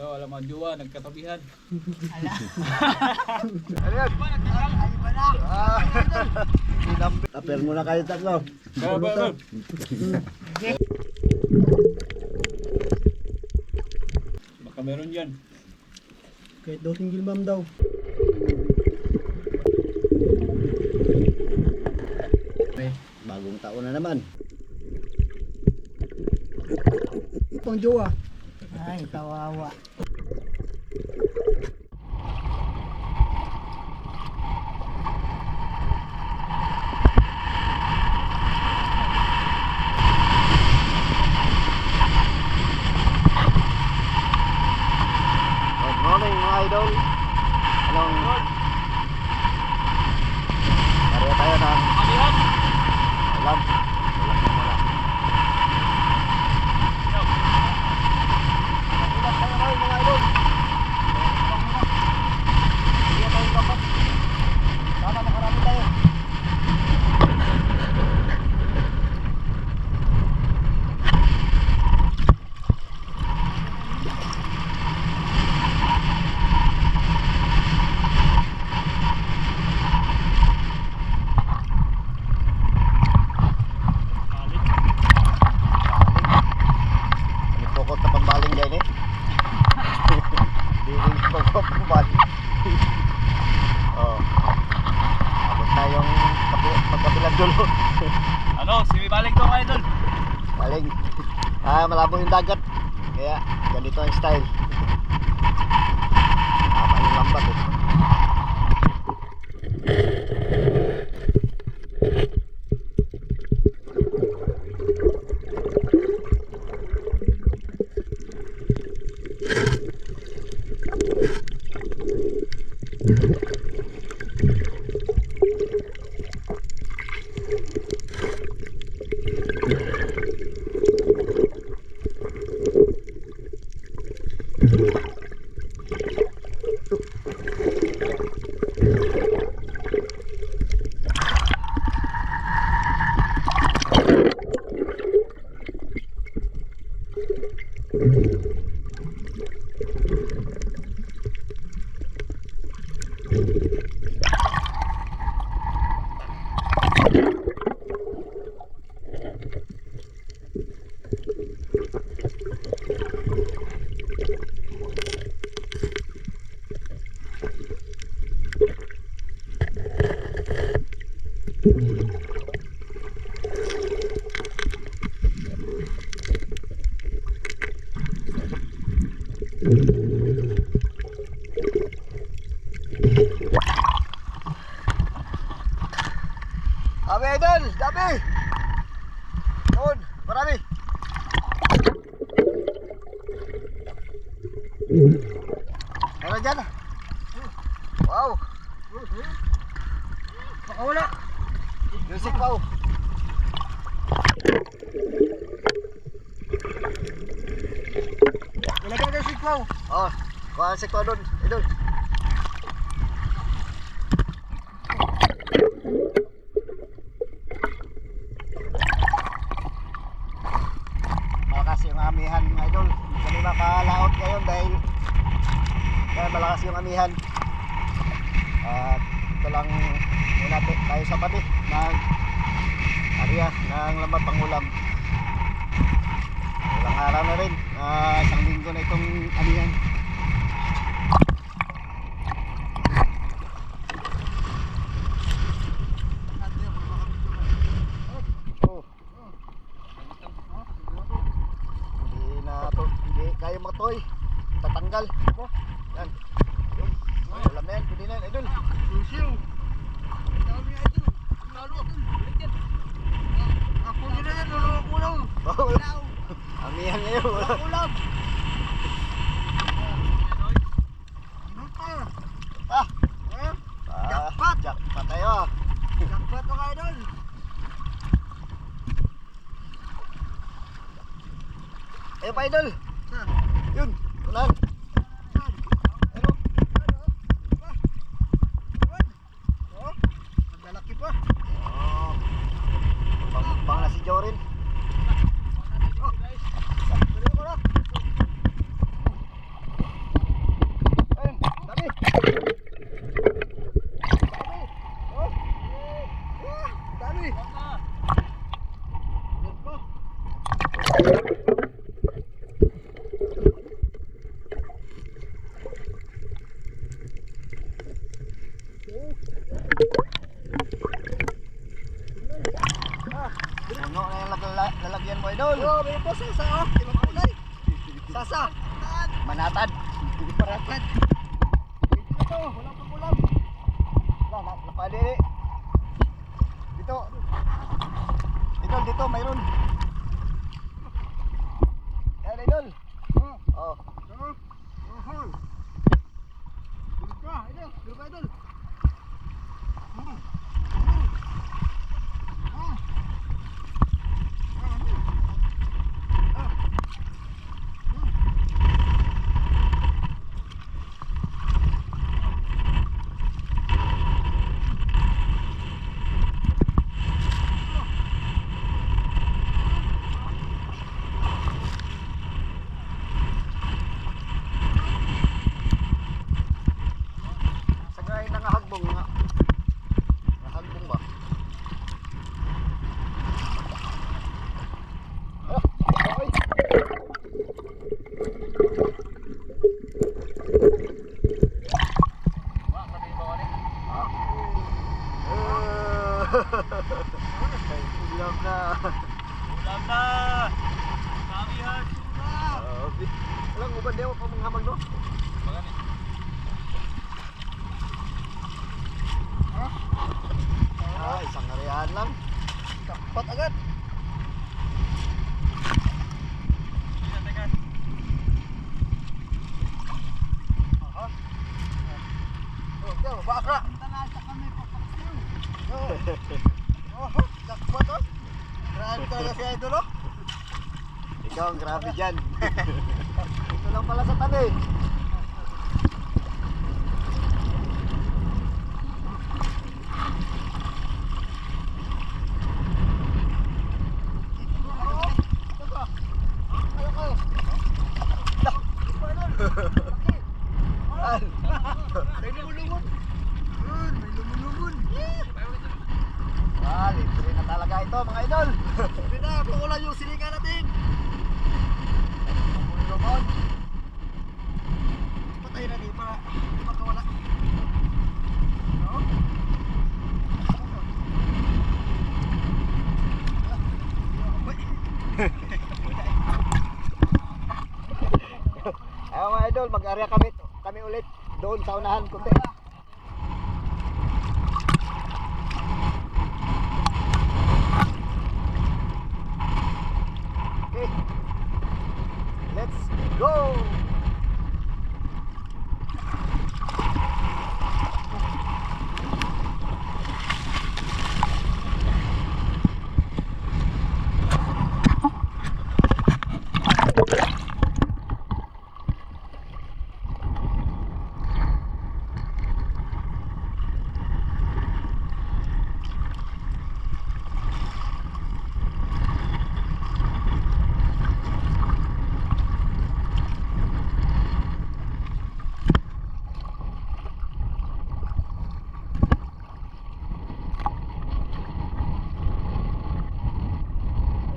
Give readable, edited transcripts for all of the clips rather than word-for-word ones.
daw, alam ang jowa, nagkatabihan. Ala. Ayan. Ay ba na? Aper muna kayo tatlo. Ba. Baka meron dyan. Kahit daw single mom daw. Bagong taon na naman. Pang jowa. Ay, kawawa. Good morning mga idol. Anong pareho tayo ng ulam. Ulam na mula. Ulam tayo ngayon mga idol. Hindi tayo dapat. Sana makarami tayo. Pokot na pambaling dyan eh. Hindi rin pokot pambaling. Oh. Abot tayong magkapilang dulo. Ano, sumibalik to mga idol. Baling. Malabo yung dagat. Kaya ganito ang style. Yung lambat eh. Dami idol, dami. Doon, marami. Meron dyan. Wow. Baka wala. Music wow. Ilagay ka sikwaw. Oh, kuha si ko doon. Idol. Malakas yung amihan mga idol. Hindi kami makalaot ngayon dahil malakas yung amihan. At ito lang muna tayo sa pati ng area ng lambat pangulam. Ilang araw na rin, isang linggo na itong amihan. Oh. Hindi kaya matoy. Tatanggal. Yan. Yung ulam na yan, pwede na yan, idol. Susiw. Dami idol. Lalo. Ako nila yan, ulam. Amihan ngayon. Ulam. Jackpot. Jackpot tayo. Jackpot mga idol. Eh pa idol. Yun, ulan. Maglalaki pa. Oh. Pang na si Jorin. Puno na yung lalagyan mo, idol. Oh, may po sasa oh. Di ba kulay? Sasa. Manatad. Hindi pa rapid. Ito, wala pang ulam. Wala, napadili. Dito. Idol, dito, mayroon. Yan, idol. Oh. Sagay na nga hagbong nga. Hagbong ba? Ah, oy. Wah, pati ba ni? Ulam na. Ulam na. Kamihan. Alam mo ba di ako pa mga hamag no? Baga ni. Isang harian lang. Dapat agad. Tingnan teka. Oh, go, bakra. Talasa kami papaksiw. Oh, dapat oh. Grabe talaga si Idol oh. Ikaw ang grabe dyan. Ito lang pala sa tabi. May lumulungon. Yun, may lumulungon. Libre na talaga ito mga idol. Sabi na, pakulan yung silingan natin. Lumon. Patay na di para di makawala. No? Ayaw mga idol, mag-area kami ulit doon sa unahan kunti. Okay. Let's go.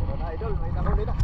Meron na idol, may nahuli na.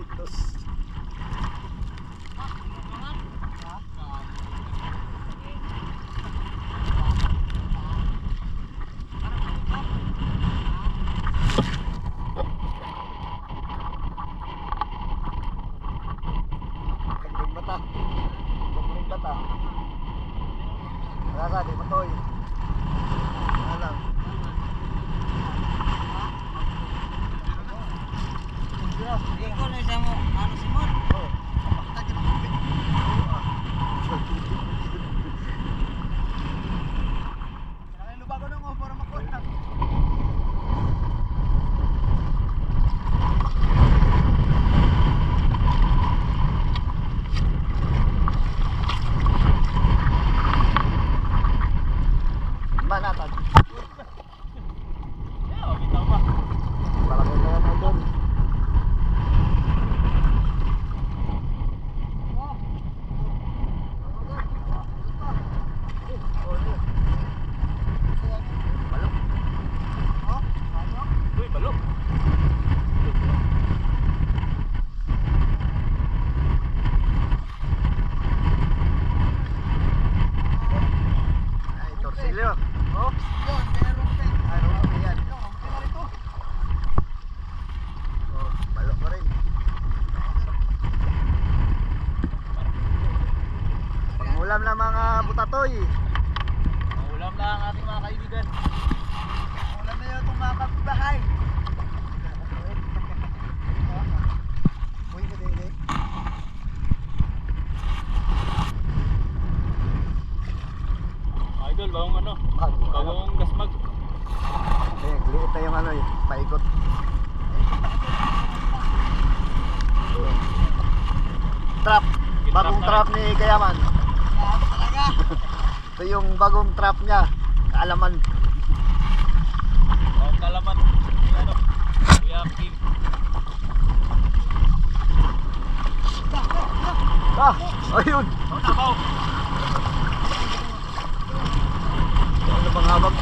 Itos. Kagling bata. Kagling bata. Rasa, di matoy. Alam. Ikaw na siya mo, ano si Mon? Oh. Pakita ka ng Kailangan lubago nung para makuha. Manatan. Yeah, bitaw pa. Malaki na yan doon. Balok. Uy, balok. Ay, torsilyo. Oh, yun, meron pa. Ay, rumpi yan. Kaya rito. Oh, balok pa rin. Pangulam ng mga butatoy. Ulam na ang ating mga kaibigan. Ulan na yun itong mga kapitbahay. Uy, hindi. Idol, bagong ano? Bagong gasmag. Eh, liit na yung ano eh, paikot. Trap. Bagong trap ni Kayaman. Lahat talaga. Ito yung bagong trap niya. Kaalaman. Bagong kalaman. Yung ano? Kuya Kim. Ah, ayun. Oh, nabaw. Ano bang habang?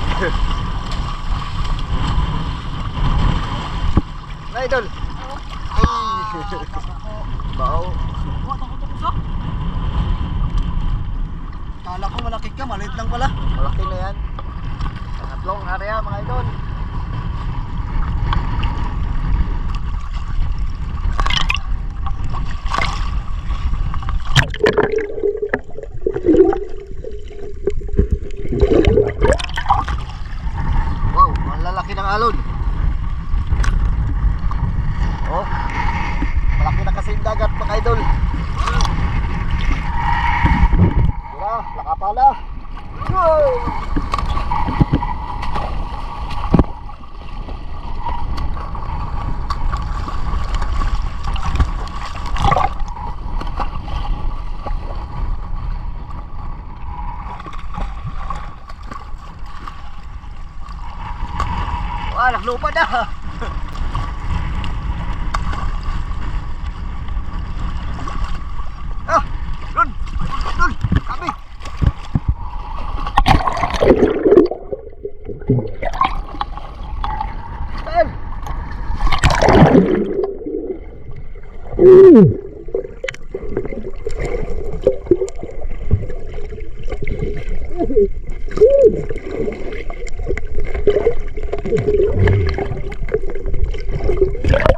Na idol. Ay. Bao. Kala ko malaki ka, maliit lang pala. Malaki na yan. Pangatlong area mga idol. Wow, ang lalaki ng alon. Oh, malaki na kasi yung dagat mga idol. Tira, lakapala. Wow! Wah, naklupa na. Ah, Dun! Dun! Kami! Saan?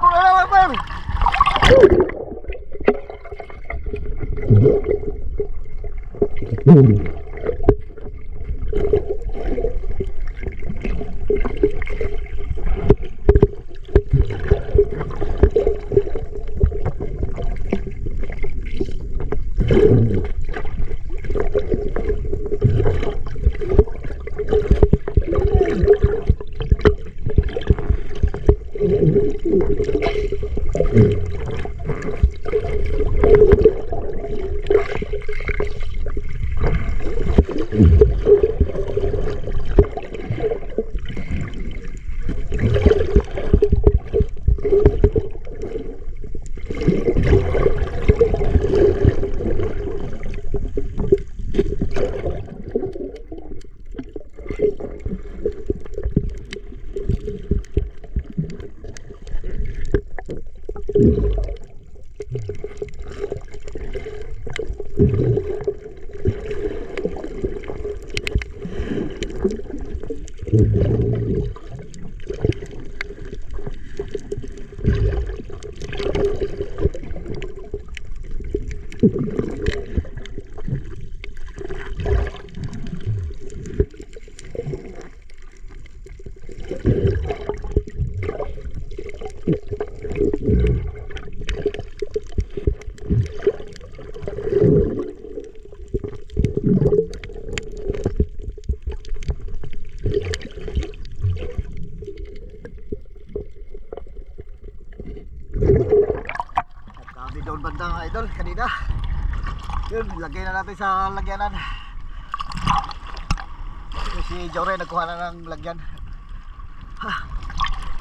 Allahu Akbar! idol kanina. Yun, lagay na natin sa lagyanan. Si Jory nagkuha na ng lagyan. Ha.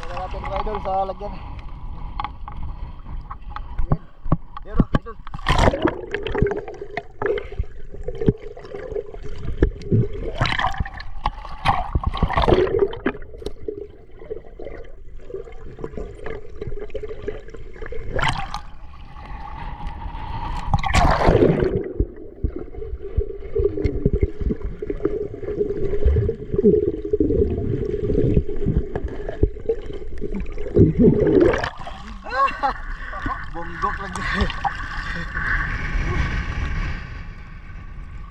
Lagyan natin mga idol sa lagyan. Yan. Yan o, idol. Bonggok lang dyan.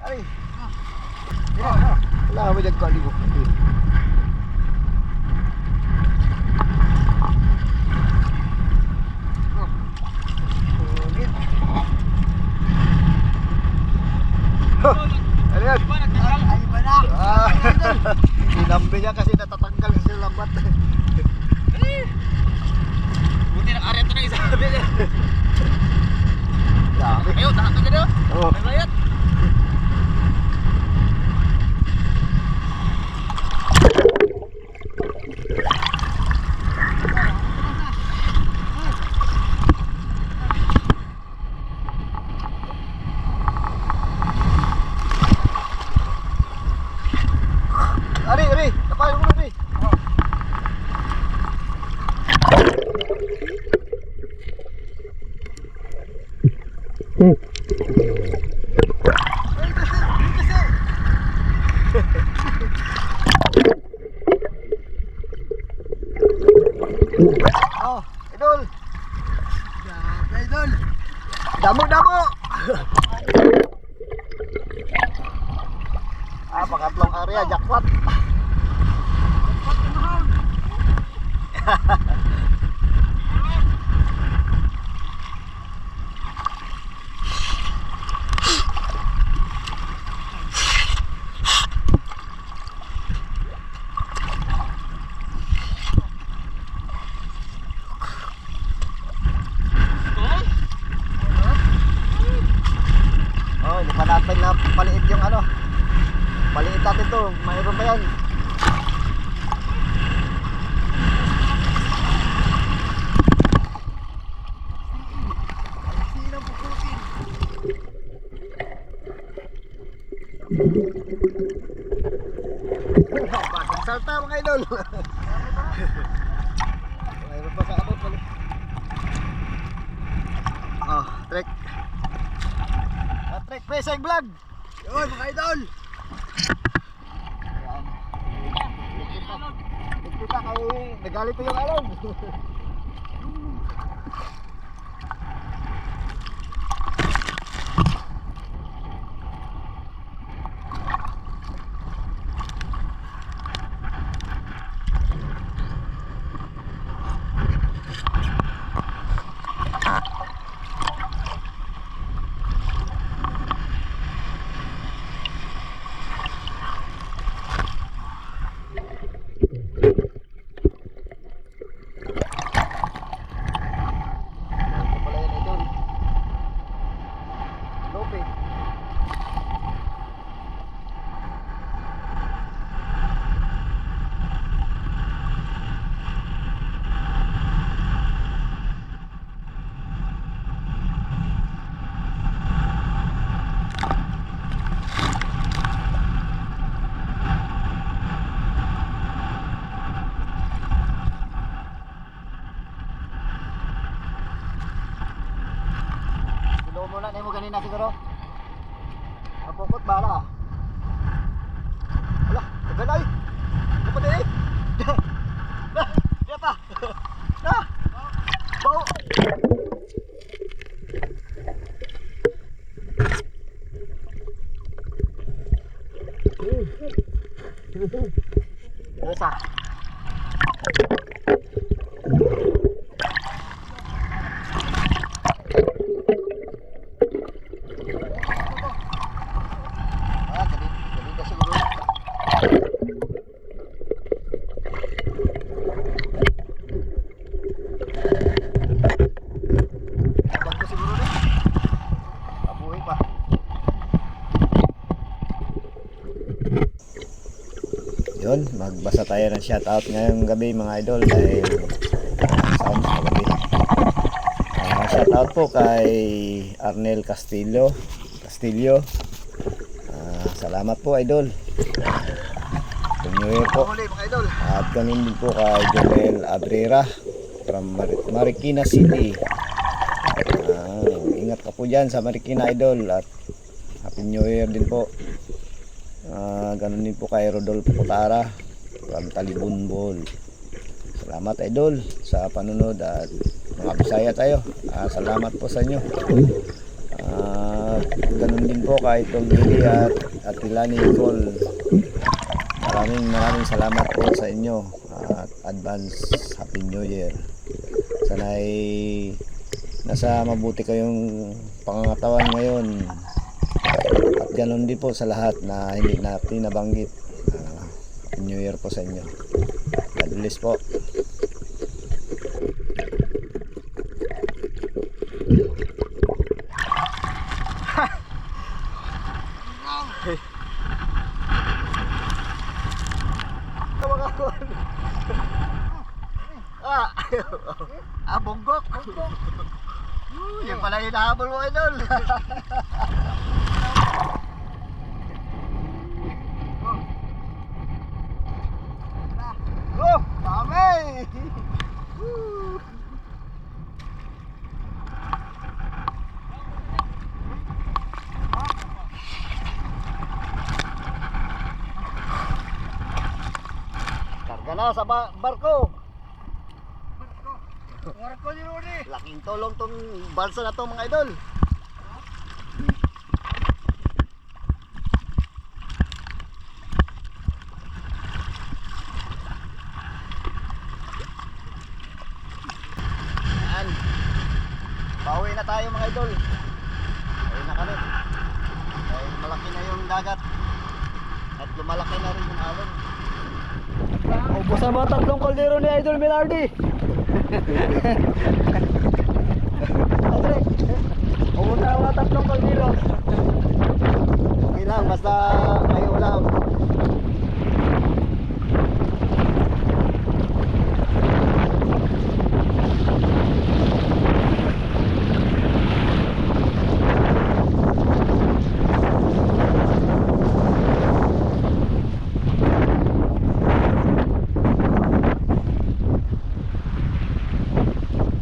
Ay. Wala mo dyan ko alibok. Ano yan? Ay, iba na. Sinambi niya kasi natatanggal kasi lambat. Buti na karya ito na isa. Grabe. Ayaw, tahan ka gano'n. Oh. May bayat. Ari, napay mo na, Oh, idol. Grabe, idol. Damo. Pangatlong area, jackpot. Oh, hindi pa natin na paliit yung ano. Paliit natin to, mayroon pa yan. Sinang puputin. Bagong salta mga idol. Mayroon pa sa ano pala. Oh, trek. Trek Peseng Vlog. Yun, mga idol. Ayan. Nagkita kay nagalit pa yung alon. Ito pala yan idol. Lope. Silo muna na mo ganina siguro. Napukot bala. Wala, tagalay. Kapag din. Diya pa. Na. Bau. Esa. Ganito siguro. Abang ko siguro na. Yun, magbasa tayo ng shoutout ngayong gabi mga idol dahil sounds na gabi. Shoutout po kay Arnel Castillo. Salamat po idol. Happy New Year po. Huli mga idol. At ganun din po kay Joel Abrera from Marikina City. Ingat ka po dyan sa Marikina idol at Happy New Year din po. Ganun din po kay Rodolfo Putara from Talibon Ball. Salamat idol sa panunod at mga Bisaya tayo. Salamat po sa inyo. Ganun din po kay Tom Billy at Atilani Nicole. Maraming salamat po sa inyo at advance Happy New Year. Sana'y nasa mabuti kayong pangangatawan ngayon. At ganoon din po sa lahat na hindi natin nabanggit. Happy New Year po sa inyo. God bless po. Bonggok. Yan pala yung nahabol mo idol. Oh, dami. Karga na sa barko. Barko ni Rudy. Laking tulong tong balsa na to mga idol. Yan. Pauwi na tayo mga idol. Pauwi na kami. Dahil malaki na yung dagat. At lumalaki na rin yung alon. Ubos ang mga tatlong kaldero ni Idol Melardi. Ubos na mga tatlong kaldero. Okay lang, basta may ulam.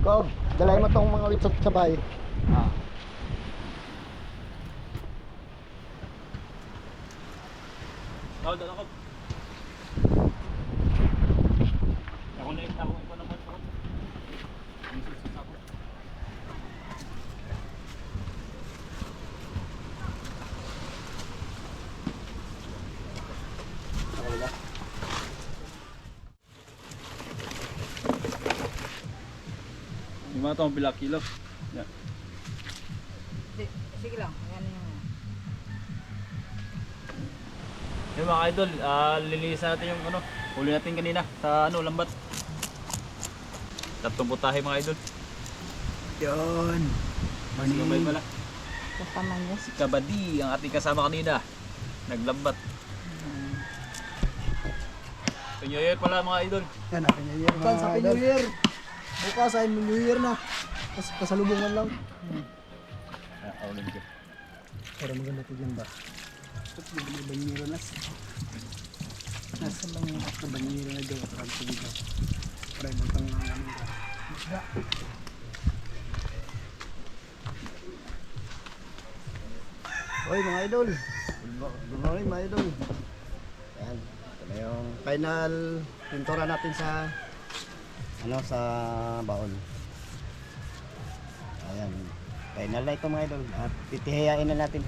Kob, dalay mo tong mga witsot sa bahay. Hold on ako. Ako naman ako. Yung mga itong bilak kilo. Yan. Sige lang. Ayan yung... Yung mga idol, lilinisan natin yung ano, huli natin kanina sa ano, lambat. Tatlong putahe mga idol. Yun. Mas gamay pala. Kasama niya. Si Kabadi, ang ating kasama kanina. Naglambat. Happy New Year pala mga idol. Yan, Happy New Year. Bukas, Happy New Year. Bukas ay New Year na. Kasalubungan lang. Aulan ko. Para maganda po dyan ba? Ito yung banyero na. Nasa lang yung banyero na dyan. Para ito dito. Para ibang tangangan nila. Hoy mga idol. Good morning mga idol. Yan. Ito na yung final pintura natin sa sa baon. Ayan. Final na ito mga idol. At titihayain na natin.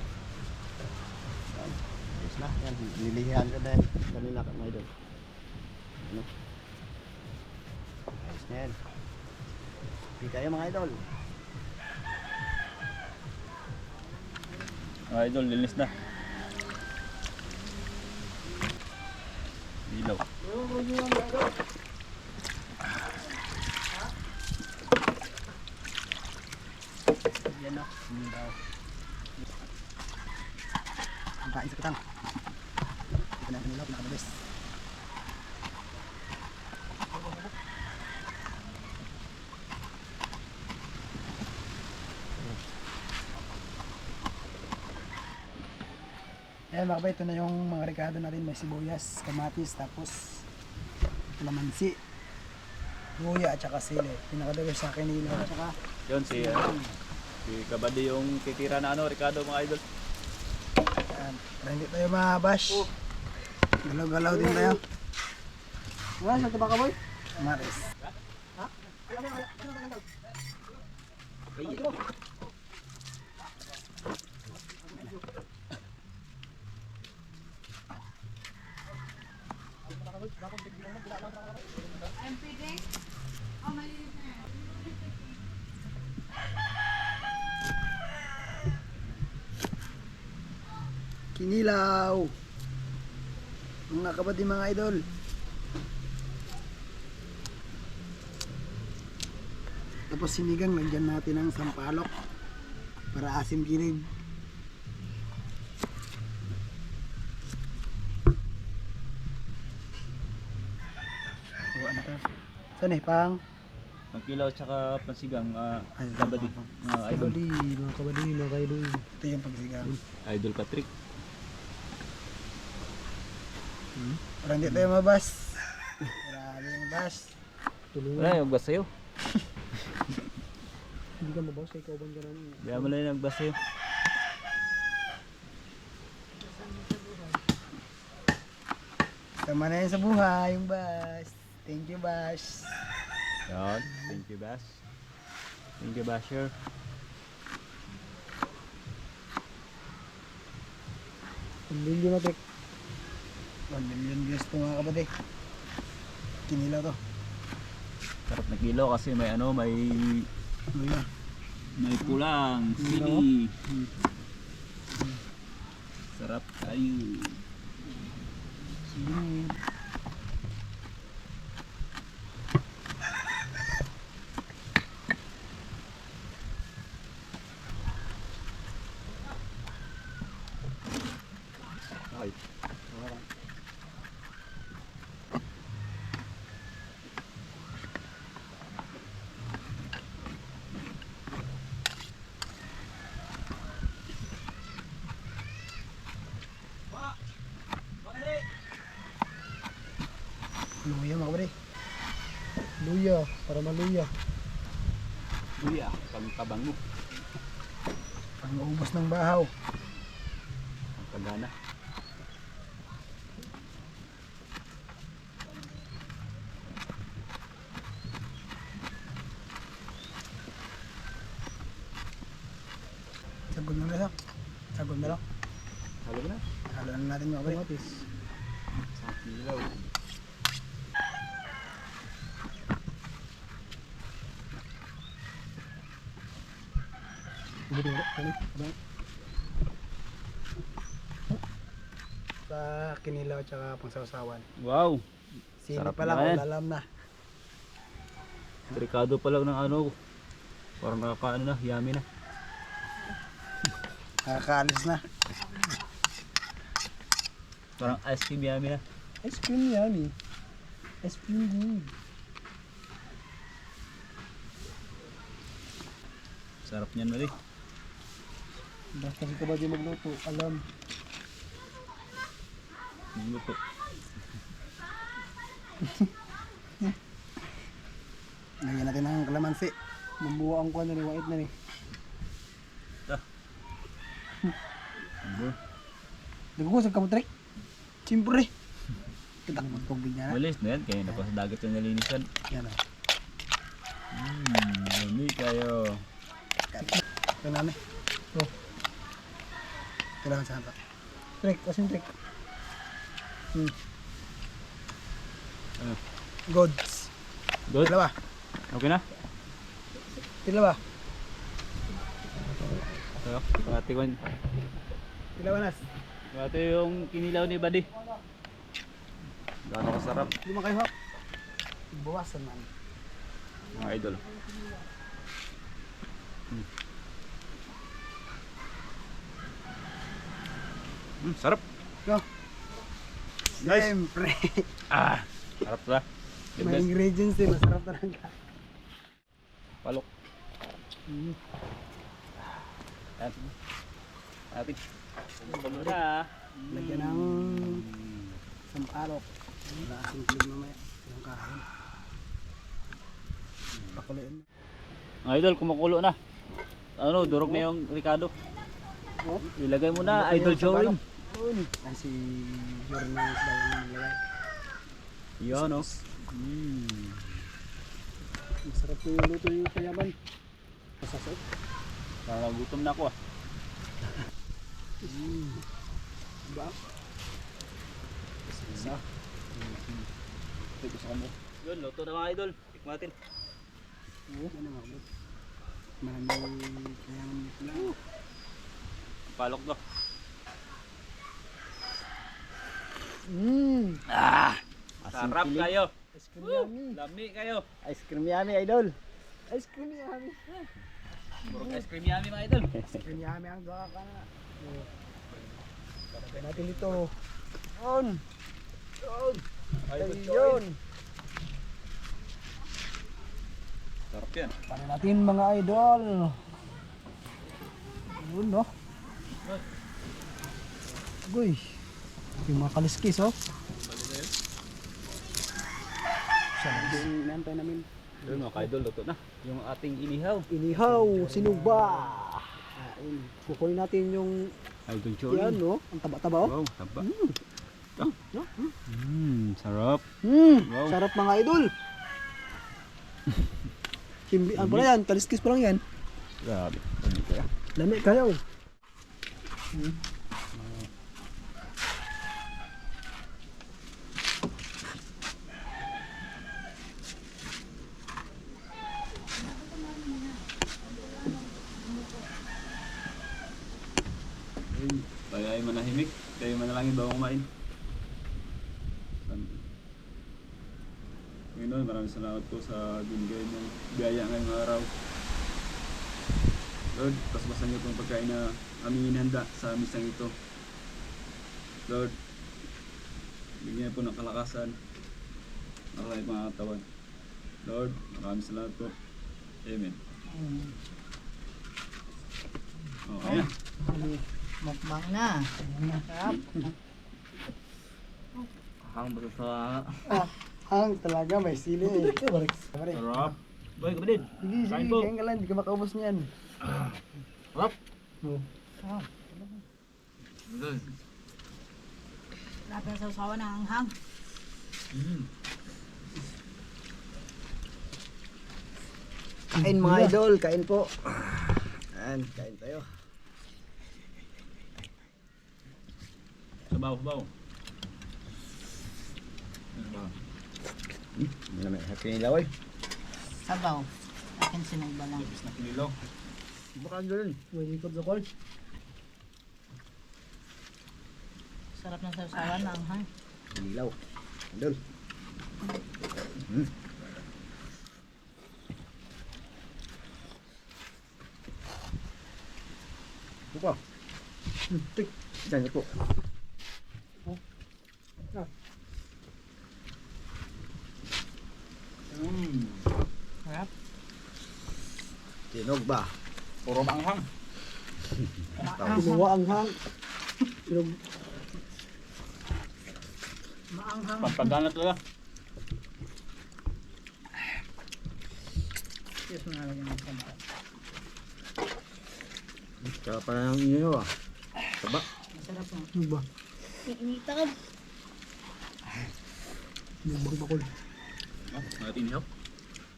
Ayan. Ayos na. Yan. Nilihihan ko dahil kanina mga idol. Ano? Ayos na yan. Hindi kayo mga idol. Mga idol, linis na. Ilaw. Yan na. Ang kain sa kitang. Ito na kanila, pinakababes. Ayan mga kabay, ito na yung mga rekado natin. May sibuyas, kamatis, tapos lamansi, luya at saka sili. Pinakadalo sa akin nila at saka Yun si Kabady yung titira na Ricardo mga idol. ayan. Para hindi tayo mabash. Galaw-galaw din tayo. Wala, saan ka ba kaboy? Maris. Kinilaw. Mga kabady mga idol. Tapos sinigang, lagyan natin ng sampalok para asim kilig. O ano to? Saan eh? Pang? Ang kilaw tsaka pansigang Ay, Kabady mga idol. Mga kabady, mga idol. Ito yung pagsigang. Idol Patrick. Para hindi tayo mabas. Grabe yung bas. Wala yung bas sa'yo. Hindi ka mabawas, ikaw bang gano'n? Kaya mo lang yung nagbas sa'yo. Tama na yun sa buhay, yung bas. Thank you, bas. Yan. Thank you, Bash. Thank you, Basher. Ang bilyo na, Tek. 1 million views to mga kabady. Kinilaw to. Sarap na kilo kasi may may Luya. may pulang sili. Sarap tayo. Sige. Ay. Luya mga kabady. Luya, para maluya. Luya, pagkabango. Pang-ubos ng bahaw. Ang kagana. Sagod na lang. Sagod na lang. Halo na. Halo na natin mga kabady. Sa kilaw. Sa kinilaw at saka pangsawsawan. Wow. Sili Sarap pa lang, na yan. ulalam na. Ricardo pa lang ng parang nakakaano na, yummy na. Nakakaalis na. Parang ice cream yummy na. Ice cream yan eh. Ice cream good. Sarap niyan mali. Basta ka ba di magluto, alam. Luto. Lagyan natin ng kalamansi. Mambuha ang kuha na ni Wait na ni. Ano? Nagkukusag ka mo, Trek? Siyempre. Kita ko magtubig niya na. Malis na yan, kaya na pa sa dagat yung nalinisan. Yan o. Yummy kayo. Ito namin. Ito. Kailangan sa hata. Trek, asin Trek. Ano? Goods. Good? Tila ba? Okay na? Tila ba? So, pati ko. Tila ba, Nas? Pati yung kinilaw ni Buddy. Gano'ng kasarap, Lima kayo, Hap. Bawasan man. mga idol. Sarap. Go. Nice. Siyempre. Sarap ba? The May best. ingredients din. Masarap talaga. Palok. Mm. Yan. Atin. Ano na? Lagyan ng sampalok. Wala kasing kilig mamaya. Yung kain. Pakuloyin. Mga idol, kumukulo na. Ano, durog na yung Ricardo. Oh. Ilagay mo na, idol Jorin. Yan si Jornal daw yung nilagay. Yan o. Masarap po yung luto yung payaman. Masasarap. Parang gutom na ako ah. Diba? Isa. Ito sa kamo. Yun, luto na mga idol. Tikman natin. Oo, ano nga ba? Marami payaman dito lang. Palok to. Sarap kayo. Ice cream yummy. Lami kayo. Ice cream yummy, idol. Ice cream yummy. Purong ice cream yummy mga idol. Ice cream yummy ang gawa ka na. Talagay natin dito. Yun. Yun. Ayun. Sarap yan. Paano natin mga idol? Yun no. Uy. Yung mga kaliskis oh. Yung inaantay namin. Yun mga idol, luto na. Yung ating inihaw. Inihaw, sinuba. Ayun. Kukunin natin yung Idol yan Jorin. no. Ang taba-taba oh. Wow, taba. Sarap. Wow. Sarap mga idol. Kimbi, ano pala yan? Kaliskis pa lang yan. Grabe. Lami kaya. Lami kayo. Kaya ay manahimik. Kayo manalangin bago kumain. Panginoon, maraming salamat po sa binigay ng biyaya ngayong araw. Lord, paspasan niyo itong pagkain na aming inihanda sa misang ito. Lord, bigyan niyo po ng kalakasan para sa mga katawan. Lord, maraming salamat po. Amen. Okay na. Mukbang na. Sarap. Hang ba sa... Hang talaga may sili eh. Sarap. Boy, kapatid. Sige, sige, Kain po. kain ka lang, hindi ka makaubos niyan. Sarap. Lapit sa usawa ng anghang. Kain mga idol, kain po. Ayan, kain tayo. Sabaw, sabaw. Hindi naman happy nila, oy. Sabaw. Akin sinugba lang. Labis na kinilaw. Baka doon. May ikot sa court. Sarap ng sausawan ng anghang. Nilaw. Idol. Ito pa. Tik. Diyan ito po. Sarap. Sinog ba? Puro maanghang. Kinuha ang hang. Sinug. Maanghang. Pampagana talaga. Yes, nalagyan ng sabaw. Kaya pa ng inyo ah. Taba. Masarap na. Ano ba? Initab. Yung bakul. Natin inihaw.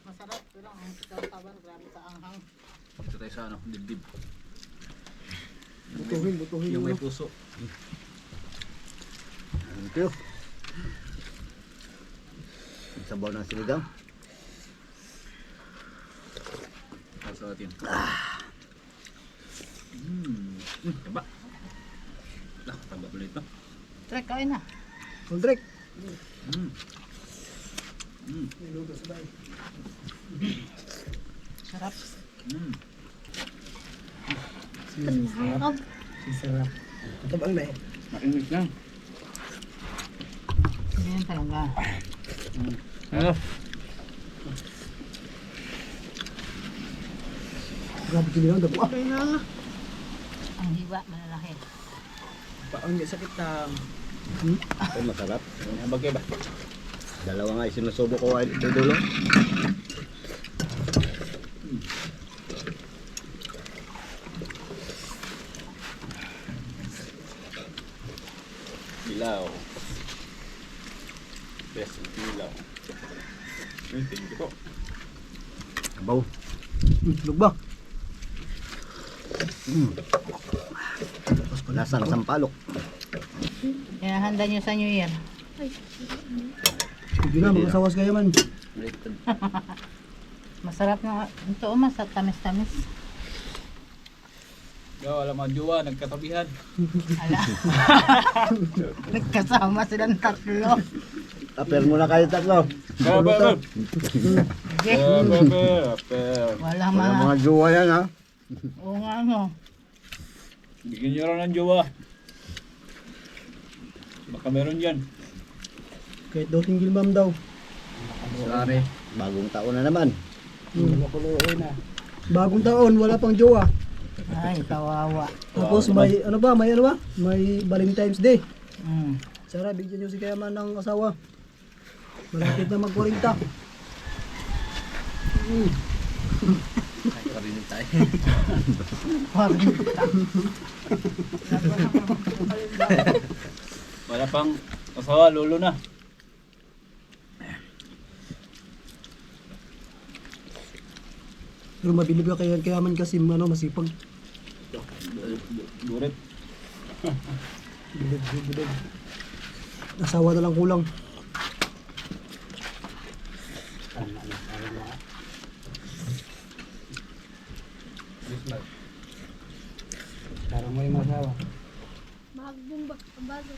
Masarap. Pero ang sausawan, grabe sa anghang. Ito tayo sa ano, dibdib. Butuhin Yung may mo. puso. Thank you. Ang sabaw ng siligang. Sa atin. Taba. Taba pala ito. Trek, kain na. Aldrek. Niluto sa bahay. Sarap. Sarap. Sarap. Tabang na eh. Mainit lang. Hindi yan talaga. Ano? Grabe kinilang dabo ah. Ang hiwa, malalaki. Paong di sakit na. Ay, masarap. Ano bagay ba? Dalawa nga isinusubo ko ay dulo. Ilaw. Best ng ilaw. Thank you po. Abaw. Lug ba? Lasang sampalok. Handa nyo sa New Year. Hindi na, magasawas kayo man. Masarap na ito, tamis-tamis. Yo, alam mo, jowa, nagkatabihan. Ala. Nagkasama silang tatlo. Aper muna kayo tatlo. Aper. Sige. Aper. Wala Wala mga. mga jowa yan ha. Oo nga no. Bigyan nyo lang ng jowa. Baka meron dyan. Kahit daw single mom daw. Sorry. Bagong taon na naman. Bagong taon, wala pang jowa. Ay, kawawa. Tapos may ano ba? May Valentine's Day. Mm. Sara, bigyan nyo si Kayaman ng asawa. Malapit na mag-40. Wala pang asawa, lolo na. Pero mabilib ka kay Kayaman kasi masipag. Durit. Bilib. Asawa na lang kulang. Parang may masawa. Magbumba, bago.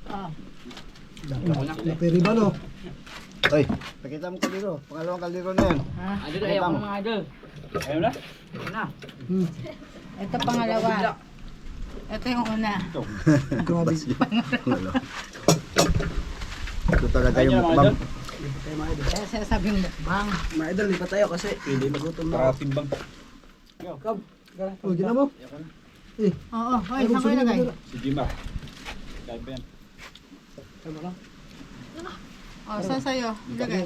Ah, Peri ba no? Oy, pakita mo kaliro. Pangalawang kaliro na yan. ha? Pakita mo. Ayaw na? Hmm. Ito pangalawa. Ito yung una. Grabe. Wala. Ito talaga Ayaw yung na mga mukbang. idol. Kaya sinasabing mukbang. Mga idol, lipat tayo kasi hindi magutom na. Para timbang. Kab, oh, gina mo? Eh, Oo, hoy, saan ko ilagay? Si Jimar. Dahil ba yan? Tama lang. Oh, saan sa'yo? Ilagay.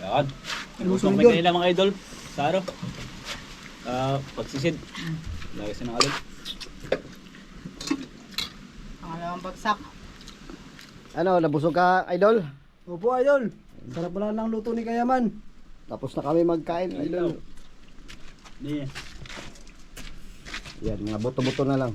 Yan. Ano Gusto sunod may yun? kanila mga idol. Sa araw. Pagsisid. Lagi sa ng alin. Pangalawang bagsak. Ano, nabusog ka, idol? Opo, idol. Sarap pala ng luto ni Kayaman. Tapos na kami magkain, idol. Hindi. Yan, mga buto-buto na lang.